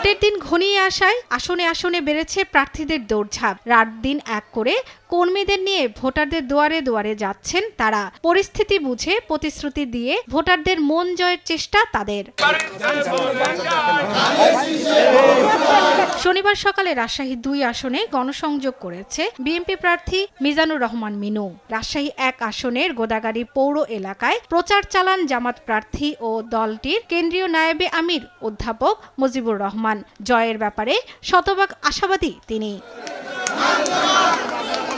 ভোটের দিন ঘনিয়ে আসায় আসনে আসনে বেড়েছে প্রার্থীদের দৌড়ঝাঁপ। রাত দিন এক করে কর্মীদের নিয়ে ভোটারদের দুয়ারে দুয়ারে যাচ্ছেন তারা। পরিস্থিতি বুঝে প্রতিশ্রুতি দিয়ে ভোটারদের মন জয়ের চেষ্টা তাদের। শনিবার সকালে রাজশাহী ২ আসনে গণসংযোগ করেছে বিএনপি প্রার্থী মিজানুর রহমান মিনু। রাজশাহী ১ আসনের গোদাগাড়ী পৌর এলাকায় প্রচার চালান জামাত প্রার্থী ও দলটির কেন্দ্রীয় নায়েবে আমির অধ্যাপক মুজিবুর রহমান। জয়ের ব্যাপারে শতভাগ আশাবাদী তিনি।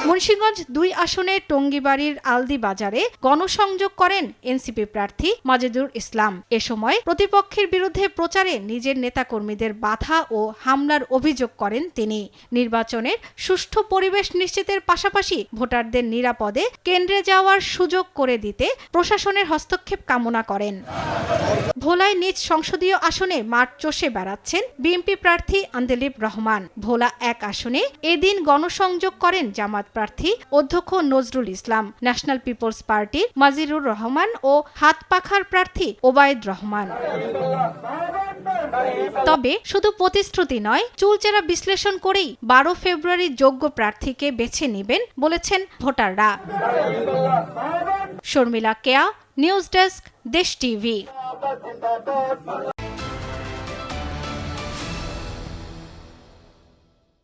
মুন্সিগঞ্জ ২ আসনে টঙ্গীবাড়ির আলদি বাজারে গণসংযোগ করেন এনসিপি প্রার্থী মাজেদুর ইসলাম। এ সময় প্রতিপক্ষের বিরুদ্ধে প্রচারে নিজের নেতাকর্মীদের বাধা ও হামলার অভিযোগ করেন তিনি। নির্বাচনের সুষ্ঠু পরিবেশ নিশ্চিতের পাশাপাশি ভোটারদের নিরাপদে কেন্দ্রে যাওয়ার সুযোগ করে দিতে প্রশাসনের হস্তক্ষেপ কামনা করেন। ভোলায় নিজ সংসদীয় আসনে মাঠ চষে বেড়াচ্ছেন বিএনপি প্রার্থী আন্দেলিব রহমান। ভোলা ১ আসনে এদিন গণসংযোগ করেন জামাত প্রার্থী অধ্যক্ষ নজরুল ইসলাম, ন্যাশনাল পিপলস পার্টির মাজিরুর রহমান ও হাতপাখার প্রার্থী ওবায়দ রহমান। তবে শুধু প্রতিশ্রুতি নয়, চুলচেরা বিশ্লেষণ করেই ১২ ফেব্রুয়ারি যোগ্য প্রার্থীকে বেছে নেবেন বলেছেন ভোটাররা। শর্মিলা কেয়া, নিউজ ডেস্ক, দেশ টিভি।